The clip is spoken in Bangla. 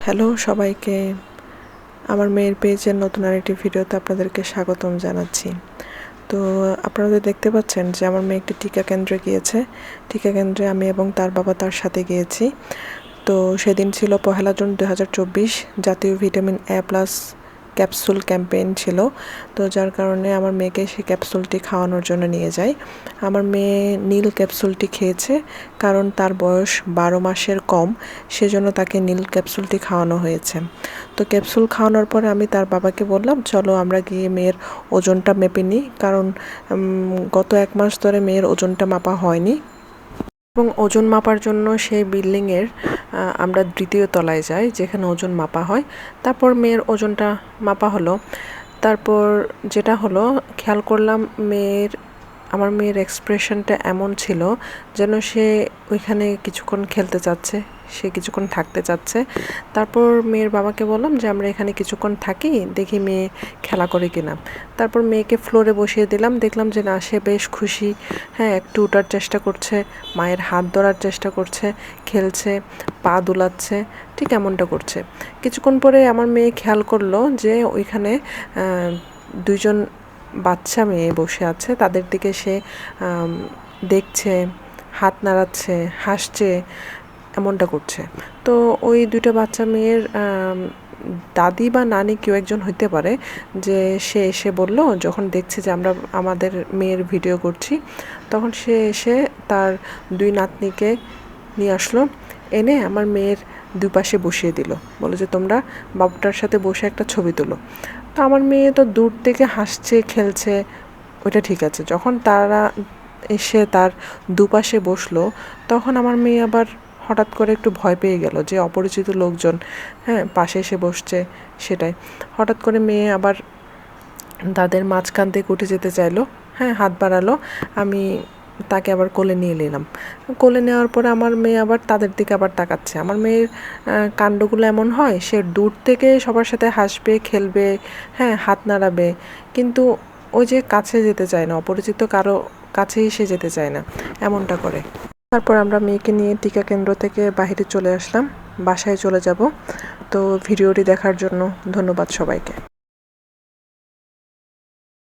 হ্যালো সবাইকে, আমার মেয়ের পেজের নতুন আরেকটি ভিডিওতে আপনাদেরকে স্বাগতম জানাচ্ছি। তো আপনারা দেখতে পাচ্ছেন যে আমার মেয়ে একটি টিকা কেন্দ্রে গিয়েছে। টিকা কেন্দ্রে আমি এবং তার বাবা তার সাথে গিয়েছি। তো সেদিন ছিল 1 জুন 2024, জাতীয় ভিটামিন A+ ক্যাপসুল ক্যাম্পেইন ছিল। তো যার কারণে আমার মেয়েকে সেই ক্যাপসুলটি খাওয়ানোর জন্য নিয়ে যাই। আমার মেয়ে নীল ক্যাপসুলটি খেয়েছে, কারণ তার বয়স 12 মাসের কম, সেজন্য তাকে নীল ক্যাপসুলটি খাওয়ানো হয়েছে। তো ক্যাপসুল খাওয়ানোর পরে আমি তার বাবাকে বললাম, চলো আমরা গিয়ে মেয়ের ওজনটা মেপে নিই, কারণ গত 1 মাস ধরে মেয়ের ওজনটা মাপা হয়নি। এবং ওজন মাপার জন্য সেই বিল্ডিংয়ের আমরা 2য় তলায় যাই, যেখানে ওজন মাপা হয়। তারপর মেয়ের ওজনটা মাপা হলো। তারপর যেটা হলো, খেয়াল করলাম আমার মেয়ের এক্সপ্রেশনটা এমন ছিল যেন সে ওইখানে কিছুক্ষণ খেলতে চাচ্ছে, সে কিছুক্ষণ থাকতে চাচ্ছে। তারপর মেয়ের বাবাকে বললাম যে আমরা এখানে কিছুক্ষণ থাকি, দেখি মেয়ে খেলা করে কিনা। তারপর মেয়েকে ফ্লোরে বসিয়ে দিলাম, দেখলাম যে না, সে বেশ খুশি। হ্যাঁ, একটু ওঠার চেষ্টা করছে, মায়ের হাত ধরার চেষ্টা করছে, খেলছে, পা দুলাচ্ছে, ঠিক এমনটা করছে। কিছুক্ষণ পরে আমার মেয়ে খেয়াল করলো যে ওইখানে 2জন বাচ্চা মেয়ে বসে আছে, তাদের দিকে সে দেখছে, হাত নাড়াচ্ছে, হাসছে, এমনটা করছে। তো ওই 2টা বাচ্চা মেয়ের দাদি বা নানি কেউ একজন হইতে পারে, যে সে এসে বলল, যখন দেখছে যে আমরা আমাদের মেয়ের ভিডিও করছি, তখন সে এসে তার 2 নাতনিকে নিয়ে আসলো, এনে আমার মেয়ের দুপাশে বসিয়ে দিল, বলে যে তোমরা বাবুটার সাথে বসে একটা ছবি তোলো। তো আমার মেয়ে তো দূর থেকে হাসছে, খেলছে, ওইটা ঠিক আছে। যখন তারা এসে তার দুপাশে বসলো, তখন আমার মেয়ে আবার হঠাৎ করে একটু ভয় পেয়ে গেল যে অপরিচিত লোকজন পাশে এসে বসছে, সেটাই। হঠাৎ করে মেয়ে আবার তাদের মাঝখান থেকে উঠে যেতে চাইলো, হাত বাড়ালো। আমি তাকে আবার কোলে নিয়ে নিলাম। কোলে নেওয়ার পরে আমার মেয়ে আবার তাদের দিকে আবার তাকাচ্ছে। আমার মেয়ের কাণ্ডগুলো এমন হয়, সে দূর থেকে সবার সাথে হাসবে, খেলবে, হাত নাড়াবে, কিন্তু ওই যে কাছে যেতে চায় না, অপরিচিত কারো কাছেই সে যেতে চায় না, এমনটা করে। তারপর আমরা মেয়েকে নিয়ে টিকা কেন্দ্র থেকে বাইরে চলে আসলাম, বাসায় চলে যাব। তো ভিডিওটি দেখার জন্য ধন্যবাদ সবাইকে।